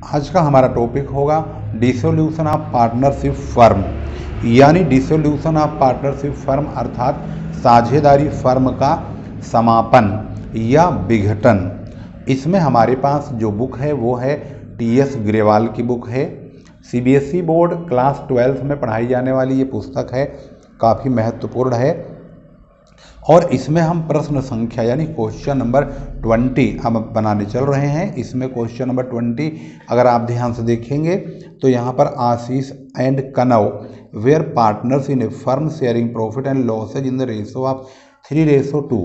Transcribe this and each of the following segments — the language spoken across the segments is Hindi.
आज का हमारा टॉपिक होगा डिसोल्यूशन ऑफ पार्टनरशिप फर्म, यानी डिसोल्यूशन ऑफ पार्टनरशिप फर्म अर्थात साझेदारी फर्म का समापन या विघटन। इसमें हमारे पास जो बुक है वो है टी.एस. ग्रेवाल की बुक है। सीबीएसई बोर्ड क्लास 12 में पढ़ाई जाने वाली ये पुस्तक है, काफ़ी महत्वपूर्ण है। और इसमें हम प्रश्न संख्या यानी क्वेश्चन नंबर 20 हम बनाने चल रहे हैं। इसमें क्वेश्चन नंबर 20 अगर आप ध्यान से देखेंगे तो यहाँ पर Ashish and Kanav were partners in a firm sharing profit and losses in the ratio of 3:2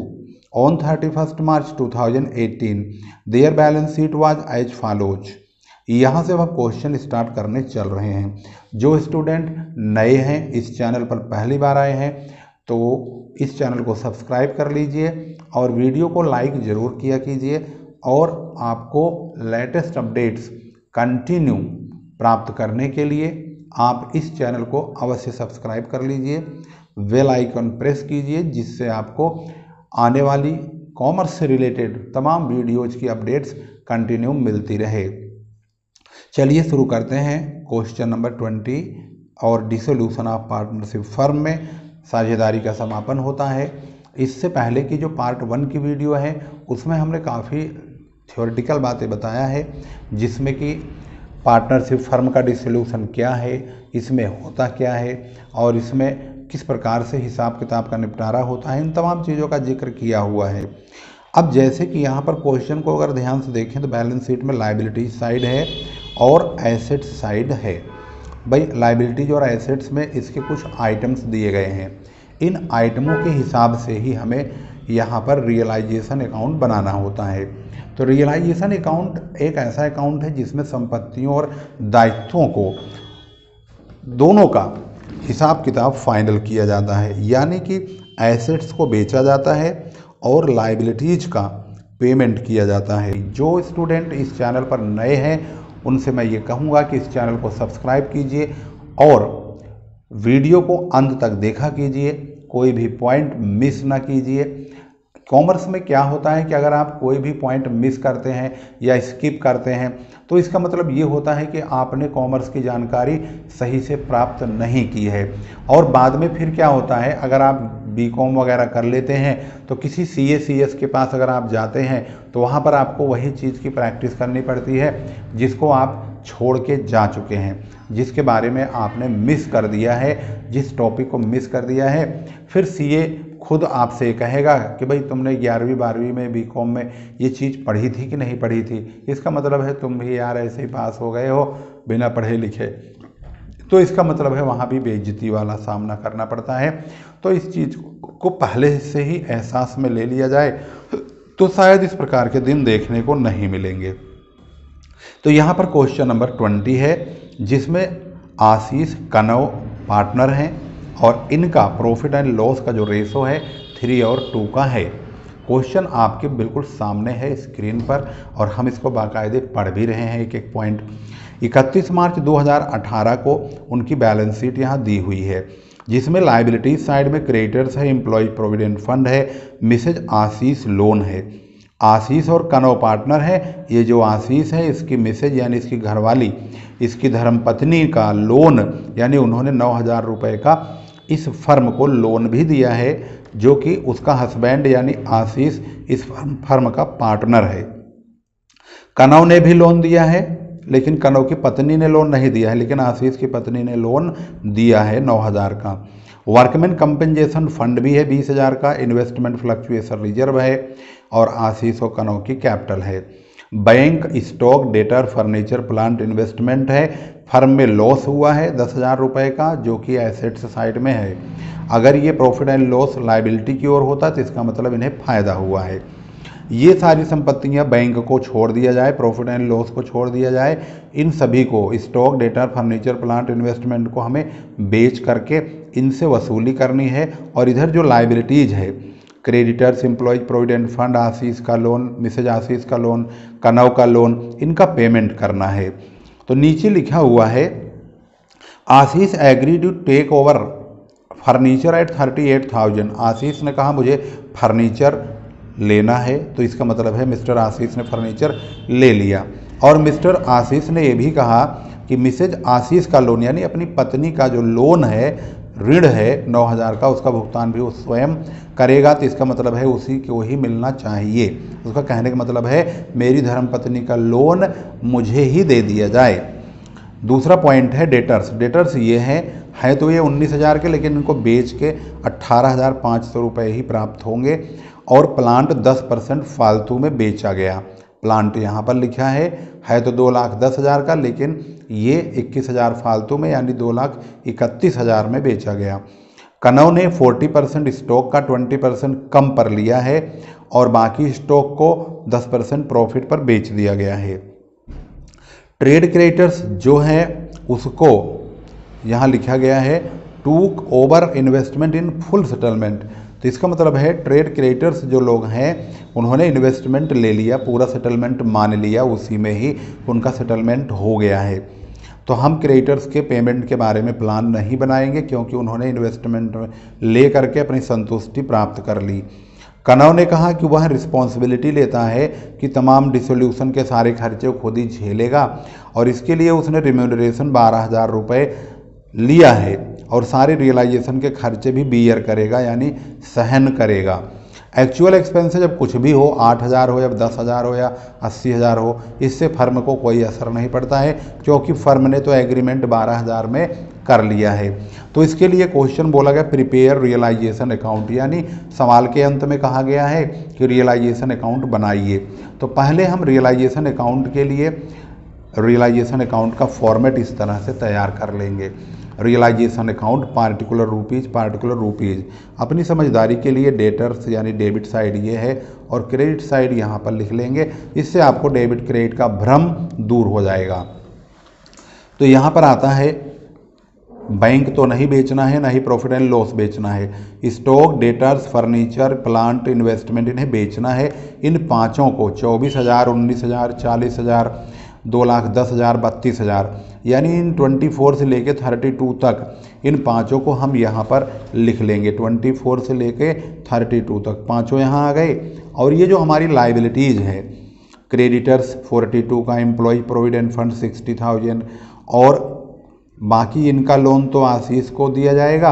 on 31 March 2018 their balance sheet was as follows. यहाँ से अब हम क्वेश्चन स्टार्ट करने चल रहे हैं। जो स्टूडेंट नए हैं, इस चैनल पर पहली बार आए हैं, तो इस चैनल को सब्सक्राइब कर लीजिए और वीडियो को लाइक ज़रूर किया कीजिए। और आपको लेटेस्ट अपडेट्स कंटिन्यू प्राप्त करने के लिए आप इस चैनल को अवश्य सब्सक्राइब कर लीजिए, बेल आइकन प्रेस कीजिए, जिससे आपको आने वाली कॉमर्स से रिलेटेड तमाम वीडियोज की अपडेट्स कंटिन्यू मिलती रहे। चलिए शुरू करते हैं क्वेश्चन नंबर 20। और डिसोल्यूशन ऑफ पार्टनरशिप फर्म में साझेदारी का समापन होता है। इससे पहले की जो पार्ट 1 की वीडियो है उसमें हमने काफ़ी थ्योरेटिकल बातें बताया है, जिसमें कि पार्टनरशिप फर्म का डिसोल्यूशन क्या है, इसमें होता क्या है और इसमें किस प्रकार से हिसाब किताब का निपटारा होता है, इन तमाम चीज़ों का जिक्र किया हुआ है। अब जैसे कि यहाँ पर क्वेश्चन को अगर ध्यान से देखें तो बैलेंस शीट में लायबिलिटी साइड है और एसेट साइड है। भाई लायबिलिटीज और एसेट्स में इसके कुछ आइटम्स दिए गए हैं। इन आइटमों के हिसाब से ही हमें यहाँ पर रियलाइजेशन अकाउंट बनाना होता है। तो रियलाइजेशन अकाउंट एक ऐसा अकाउंट है जिसमें संपत्तियों और दायित्वों को दोनों का हिसाब किताब फाइनल किया जाता है, यानी कि एसेट्स को बेचा जाता है और लायबिलिटीज का पेमेंट किया जाता है। जो स्टूडेंट इस चैनल पर नए हैं उनसे मैं ये कहूँगा कि इस चैनल को सब्सक्राइब कीजिए और वीडियो को अंत तक देखा कीजिए, कोई भी पॉइंट मिस ना कीजिए। कॉमर्स में क्या होता है कि अगर आप कोई भी पॉइंट मिस करते हैं या स्किप करते हैं तो इसका मतलब ये होता है कि आपने कॉमर्स की जानकारी सही से प्राप्त नहीं की है। और बाद में फिर क्या होता है, अगर आप बीकॉम वगैरह कर लेते हैं तो किसी सीए सीएस के पास अगर आप जाते हैं तो वहाँ पर आपको वही चीज़ की प्रैक्टिस करनी पड़ती है जिसको आप छोड़ के जा चुके हैं, जिसके बारे में आपने मिस कर दिया है, जिस टॉपिक को मिस कर दिया है। फिर सीए खुद आपसे कहेगा कि भाई तुमने 11वीं 12वीं में बीकॉम में ये चीज़ पढ़ी थी कि नहीं पढ़ी थी। इसका मतलब है तुम भी यार ऐसे ही पास हो गए हो बिना पढ़े लिखे, तो इसका मतलब है वहाँ भी बेइज्जती वाला सामना करना पड़ता है। तो इस चीज़ को पहले से ही एहसास में ले लिया जाए तो शायद इस प्रकार के दिन देखने को नहीं मिलेंगे। तो यहाँ पर क्वेश्चन नंबर 20 है, जिसमें आशीष कनव पार्टनर हैं और इनका प्रॉफिट एंड लॉस का जो रेशो है 3:2 का है। क्वेश्चन आपके बिल्कुल सामने है स्क्रीन पर और हम इसको बाकायदे पढ़ भी रहे हैं एक एक पॉइंट। 31 मार्च 2018 को उनकी बैलेंस शीट यहाँ दी हुई है, जिसमें लायबिलिटीज साइड में क्रेडिटर्स है, एम्प्लॉय प्रोविडेंट फंड है, मिसेज आशीष लोन है। आशीष और कनव पार्टनर है। ये जो आशीष है इसकी मिसेज यानी इसकी घरवाली, इसकी धर्मपत्नी का लोन यानी उन्होंने 9,000 रुपये का इस फर्म को लोन भी दिया है, जो कि उसका हस्बैंड यानी आशीष इस फर्म का पार्टनर है। कनव ने भी लोन दिया है, लेकिन कनव की पत्नी ने लोन नहीं दिया है, लेकिन आशीष की पत्नी ने लोन दिया है 9,000 का। वर्कमैन कंपेंसेशन फंड भी है 20,000 का, इन्वेस्टमेंट फ्लक्चुएशन रिजर्व है और आशीष और कनव की कैपिटल है। Bank stock debtor furniture plant investment है। फर्म में लॉस हुआ है 10,000 रुपये का, जो कि एसेट्स साइड में है। अगर ये प्रॉफिट एंड लॉस लायबिलिटी की ओर होता तो इसका मतलब इन्हें फ़ायदा हुआ है। ये सारी संपत्तियां बैंक को छोड़ दिया जाए, प्रॉफिट एंड लॉस को छोड़ दिया जाए, इन सभी को stock debtor furniture plant investment को हमें बेच करके इनसे वसूली करनी है। और इधर जो लायबिलिटीज़ है क्रेडिटर्स, एम्प्लॉयज प्रोविडेंट फंड, आशीष का लोन, मिसेज आशीष का लोन, कनव का लोन, इनका पेमेंट करना है। तो नीचे लिखा हुआ है Ashish agree to take over furniture at 38,000। Ashish ने कहा मुझे फर्नीचर लेना है, तो इसका मतलब है मिस्टर आशीष ने फर्नीचर ले लिया। और मिस्टर आशीष ने यह भी कहा कि मिसेज आशीष का लोन यानी अपनी पत्नी का जो लोन है, ऋण है 9,000 का, उसका भुगतान भी वो स्वयं करेगा। तो इसका मतलब है उसी को ही मिलना चाहिए। उसका कहने का मतलब है मेरी धर्मपत्नी का लोन मुझे ही दे दिया जाए। दूसरा पॉइंट है डेटर्स। डेटर्स ये है तो ये 19,000 के, लेकिन इनको बेच के 18,500 रुपये ही प्राप्त होंगे। और प्लांट 10% फालतू में बेचा गया। प्लांट यहाँ पर लिखा है तो 2,10,000 का, लेकिन ये 21,000 फालतू में यानी 2,31,000 में बेचा गया। कनौ ने 40% स्टॉक का 20% कम पर लिया है और बाकी स्टॉक को 10% प्रॉफिट पर बेच दिया गया है। ट्रेड क्रेडिटर्स जो है उसको यहाँ लिखा गया है took over investment in full settlement. तो इसका मतलब है ट्रेड क्रेडिटर्स जो लोग हैं उन्होंने इन्वेस्टमेंट ले लिया, पूरा सेटलमेंट मान लिया, उसी में ही उनका सेटलमेंट हो गया है। तो हम क्रेडिटर्स के पेमेंट के बारे में प्लान नहीं बनाएंगे क्योंकि उन्होंने इन्वेस्टमेंट ले करके अपनी संतुष्टि प्राप्त कर ली। कनौ ने कहा कि वह रिस्पॉन्सिबिलिटी लेता है कि तमाम डिसोल्यूशन के सारे खर्चे खुद ही झेलेगा और इसके लिए उसने रिम्यूनरेशन 12,000 रुपये लिया है और सारे रियलाइजेशन के खर्चे भी बियर करेगा यानी सहन करेगा। एक्चुअल एक्सपेंसेस जब कुछ भी हो, 8,000 हो या 10,000 हो या 80,000 हो, इससे फर्म को कोई असर नहीं पड़ता है क्योंकि फर्म ने तो एग्रीमेंट 12,000 में कर लिया है। तो इसके लिए क्वेश्चन बोला गया प्रिपेयर रियलाइजेशन अकाउंट, यानी सवाल के अंत में कहा गया है कि रियलाइजेशन अकाउंट बनाइए। तो पहले हम रियलाइजेशन अकाउंट के लिए रियलाइजेशन अकाउंट का फॉर्मेट इस तरह से तैयार कर लेंगे। Realisation account particular rupees. अपनी समझदारी के लिए डेटर्स यानी डेबिट साइड ये है और क्रेडिट साइड यहाँ पर लिख लेंगे। इससे आपको डेबिट क्रेडिट का भ्रम दूर हो जाएगा। तो यहाँ पर आता है बैंक तो नहीं बेचना है, ना ही प्रॉफिट एंड लॉस बेचना है। Stock, debtors, furniture, plant, investment इन्हें बेचना है। इन पाँचों को 24,000, 19,000, 40,000, 2,10,000, 32,000 यानी इन 24 से लेके 32 तक इन पाँचों को हम यहाँ पर लिख लेंगे। 24 से लेके 32 तक पाँचों यहाँ आ गए। और ये जो हमारी लाइबिलिटीज़ है, क्रेडिटर्स 42 का, एम्प्लॉय प्रोविडेंट फंड 60,000 और बाकी इनका लोन तो आशीष को दिया जाएगा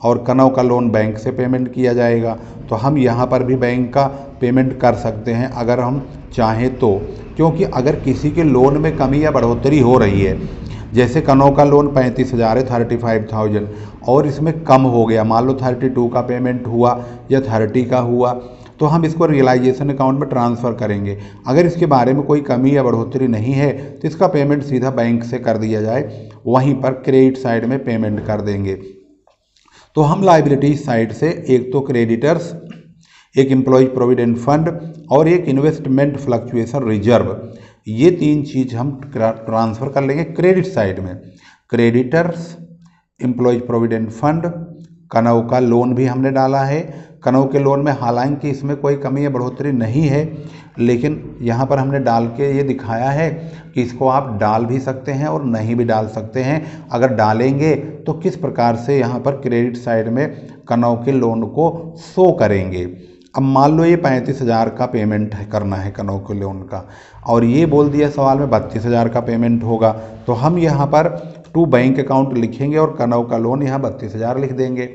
और कनौ का लोन बैंक से पेमेंट किया जाएगा। तो हम यहाँ पर भी बैंक का पेमेंट कर सकते हैं अगर हम चाहें तो, क्योंकि अगर किसी के लोन में कमी या बढ़ोतरी हो रही है, जैसे कनौ का लोन 35,000 है 35,000 और इसमें कम हो गया, मान लो 32 का पेमेंट हुआ या 30 का हुआ, तो हम इसको रियलाइजेशन अकाउंट में ट्रांसफ़र करेंगे। अगर इसके बारे में कोई कमी या बढ़ोतरी नहीं है तो इसका पेमेंट सीधा बैंक से कर दिया जाए, वहीं पर क्रेडिट साइड में पेमेंट कर देंगे। तो हम लाइबिलिटी साइड से एक तो क्रेडिटर्स, एक एम्प्लॉय प्रोविडेंट फंड और एक इन्वेस्टमेंट फ्लक्चुएशन रिजर्व, ये तीन चीज़ हम ट्रांसफ़र कर लेंगे क्रेडिट साइड में। क्रेडिटर्स, एम्प्लॉय प्रोविडेंट फंड, कनौ का लोन भी हमने डाला है। कनौ के लोन में हालांकि इसमें कोई कमी या बढ़ोतरी नहीं है, लेकिन यहाँ पर हमने डाल के ये दिखाया है कि इसको आप डाल भी सकते हैं और नहीं भी डाल सकते हैं। अगर डालेंगे तो किस प्रकार से यहाँ पर क्रेडिट साइड में कनौ के लोन को शो करेंगे। अब मान लो ये 35,000 का पेमेंट करना है कनौ के लोन का और ये बोल दिया सवाल में 32,000 का पेमेंट होगा, तो हम यहाँ पर टू बैंक अकाउंट लिखेंगे और कनौ का लोन यहाँ 32,000 लिख देंगे।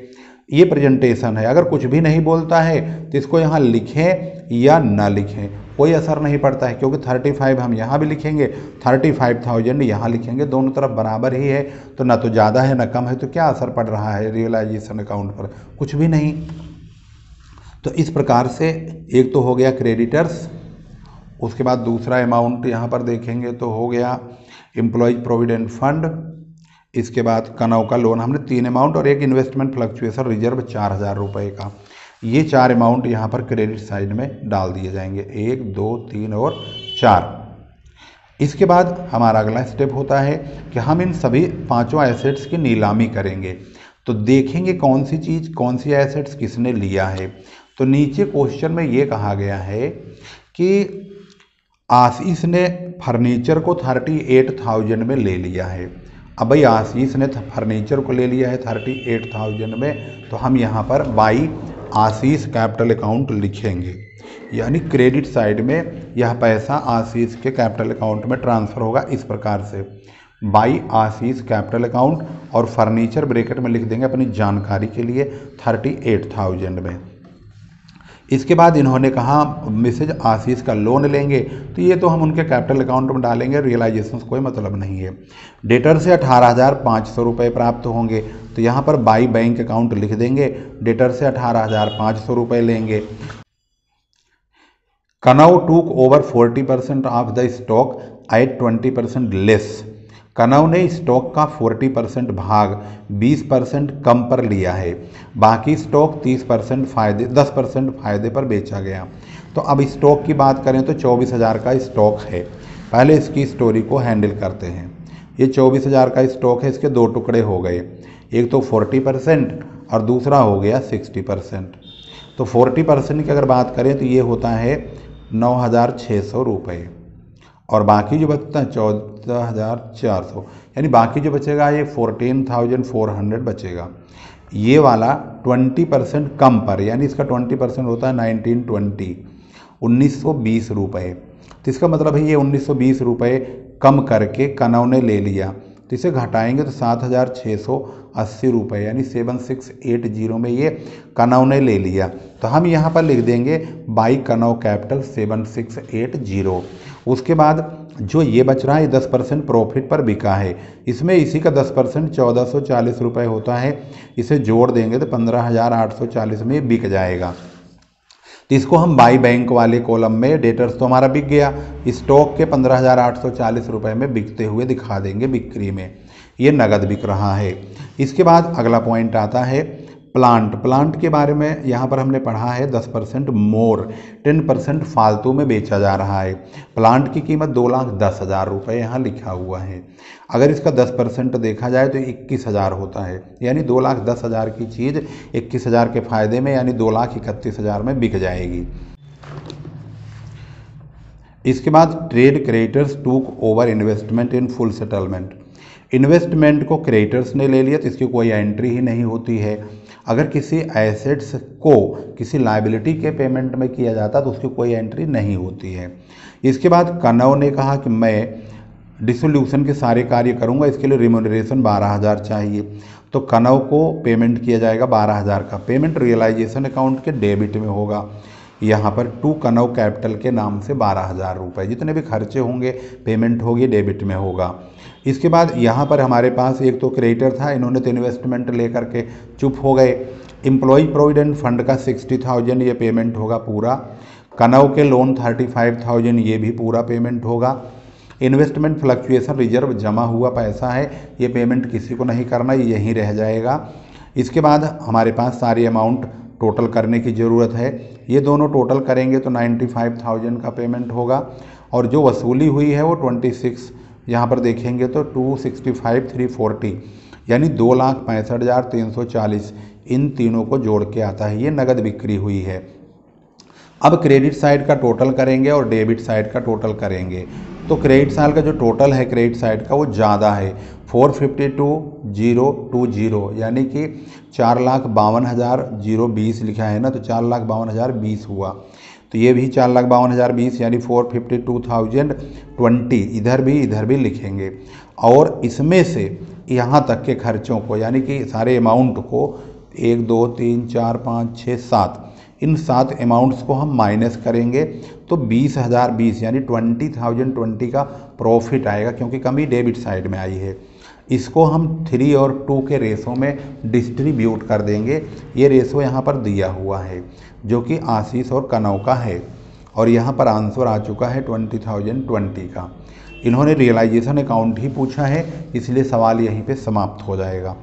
ये प्रेजेंटेशन है। अगर कुछ भी नहीं बोलता है तो इसको यहाँ लिखें या ना लिखें, कोई असर नहीं पड़ता है, क्योंकि 35 हम यहाँ भी लिखेंगे, 35,000 यहाँ लिखेंगे, दोनों तरफ बराबर ही है, तो ना तो ज़्यादा है ना कम है, तो क्या असर पड़ रहा है रियलाइजेशन अकाउंट पर? कुछ भी नहीं। तो इस प्रकार से एक तो हो गया क्रेडिटर्स, उसके बाद दूसरा अमाउंट यहाँ पर देखेंगे तो हो गया एम्प्लॉय प्रोविडेंट फंड, इसके बाद कनौ का लोन हमने 3 अमाउंट और एक इन्वेस्टमेंट फ्लक्चुएशन रिजर्व 4,000 रुपये का, ये 4 अमाउंट यहाँ पर क्रेडिट साइड में डाल दिए जाएंगे, 1, 2, 3 और 4। इसके बाद हमारा अगला स्टेप होता है कि हम इन सभी पांचों एसेट्स की नीलामी करेंगे। तो देखेंगे कौन सी चीज़, कौन सी एसेट्स किसने लिया है। तो नीचे क्वेश्चन में ये कहा गया है कि आशीष ने फर्नीचर को 38,000 में ले लिया है। अब भाई आशीष ने फर्नीचर को ले लिया है 38,000 में, तो हम यहाँ पर बाई आशीष कैपिटल अकाउंट लिखेंगे। यानी क्रेडिट साइड में यह पैसा आशीष के कैपिटल अकाउंट में ट्रांसफ़र होगा इस प्रकार से, बाई आशीष कैपिटल अकाउंट, और फर्नीचर ब्रैकेट में लिख देंगे अपनी जानकारी के लिए 38,000 में। इसके बाद इन्होंने कहा मिसेज आशीष का लोन लेंगे, तो ये तो हम उनके कैपिटल अकाउंट में डालेंगे, रियलाइजेशन कोई मतलब नहीं है। डेटर से 18,500 रुपये प्राप्त होंगे, तो यहाँ पर बाई बैंक अकाउंट लिख देंगे, डेटर से 18,500 रुपये लेंगे। कनौ took over 40% of the stock at 20% less. कनौ ने स्टॉक का 40% भाग 20% कम पर लिया है, बाकी स्टॉक 10% फायदे पर बेचा गया। तो अब स्टॉक की बात करें तो 24,000 का स्टॉक है। पहले इसकी स्टोरी को हैंडल करते हैं। ये 24,000 का स्टॉक है, इसके दो टुकड़े हो गए, एक तो 40% और दूसरा हो गया 60%। तो 40% की अगर बात करें तो ये होता है 9,600 रुपये, और बाकी जो बचता है 14,400, यानी बाकी जो बचेगा ये 14,400 बचेगा। ये वाला 20% कम पर, यानी इसका 20% होता है 1920 रुपये। तो इसका मतलब है ये 1920 रुपये कम करके कनौ ने ले लिया, तो इसे घटाएंगे तो 7,680 रुपये, यानी 7680 में ये कनौ ने ले लिया। तो हम यहाँ पर लिख देंगे बाई कनौ कैपिटल 7680। उसके बाद जो ये बच रहा है 10% प्रॉफिट पर बिका है, इसमें इसी का 10% 1440 रुपये होता है, इसे जोड़ देंगे तो 15,840 में बिक जाएगा। तो इसको हम बाई बैंक वाले कॉलम में, डेटर्स तो हमारा बिक गया, स्टॉक के 15,840 रुपये में बिकते हुए दिखा देंगे बिक्री में, ये नगद बिक रहा है। इसके बाद अगला पॉइंट आता है प्लांट के बारे में। यहाँ पर हमने पढ़ा है 10% मोर, 10% फालतू में बेचा जा रहा है। प्लांट की कीमत 2,10,000 रुपये यहाँ लिखा हुआ है। अगर इसका 10% देखा जाए तो 21,000 होता है, यानी 2,10,000 की चीज़ 21,000 के फायदे में, यानी 2,31,000 में बिक जाएगी। इसके बाद trade creditors took over investment in full settlement. Investment को क्रेडिटर्स ने ले लिया, तो इसकी कोई एंट्री ही नहीं होती है। अगर किसी एसेट्स को किसी लायबिलिटी के पेमेंट में किया जाता तो उसकी कोई एंट्री नहीं होती है। इसके बाद कनौ ने कहा कि मैं डिसोल्यूशन के सारे कार्य करूंगा, इसके लिए रिम्यूनरेशन 12,000 चाहिए, तो कनौ को पेमेंट किया जाएगा 12,000 का। पेमेंट रियलाइजेशन अकाउंट के डेबिट में होगा, यहाँ पर टू कनौ कैपिटल के नाम से 12,000 रुपये, जितने भी खर्चे होंगे पेमेंट होगी डेबिट में होगा। इसके बाद यहाँ पर हमारे पास एक तो क्रेडिटर था, इन्होंने तो इन्वेस्टमेंट लेकर के चुप हो गए। एम्प्लॉय प्रोविडेंट फंड का 60,000 ये पेमेंट होगा पूरा। कनौ के लोन 35,000 ये भी पूरा पेमेंट होगा। इन्वेस्टमेंट फ्लक्चुएशन रिजर्व जमा हुआ पैसा है, ये पेमेंट किसी को नहीं करना, ये यहीं रह जाएगा। इसके बाद हमारे पास सारी अमाउंट टोटल करने की ज़रूरत है। ये दोनों टोटल करेंगे तो 95,000 का पेमेंट होगा, और जो वसूली हुई है वो 26, यहाँ पर देखेंगे तो 265,340, यानी 2,65,340, इन तीनों को जोड़ के आता है, ये नगद बिक्री हुई है। अब क्रेडिट साइड का टोटल करेंगे और डेबिट साइड का टोटल करेंगे, तो क्रेडिट साइड का जो टोटल है क्रेडिट साइड का वो ज़्यादा है, 452,020, यानी कि 4,52,020 लिखा है ना, तो 4,52,020 हुआ। तो ये भी 4,52,020 यानी 452,020, इधर भी लिखेंगे। और इसमें से यहाँ तक के खर्चों को, यानी कि सारे अमाउंट को 1 2 3 4 5 6 7, इन 7 अमाउंट्स को हम माइनस करेंगे तो 20,020 यानी 20,020 का प्रॉफिट आएगा, क्योंकि कमी डेबिट साइड में आई है। इसको हम 3 और 2 के रेशो में डिस्ट्रीब्यूट कर देंगे। ये रेशो यहाँ पर दिया हुआ है जो कि आशीष और कनौ का है, और यहाँ पर आंसर आ चुका है 20,020 का। इन्होंने रियलाइजेशन अकाउंट ही पूछा है, इसलिए सवाल यहीं पे समाप्त हो जाएगा।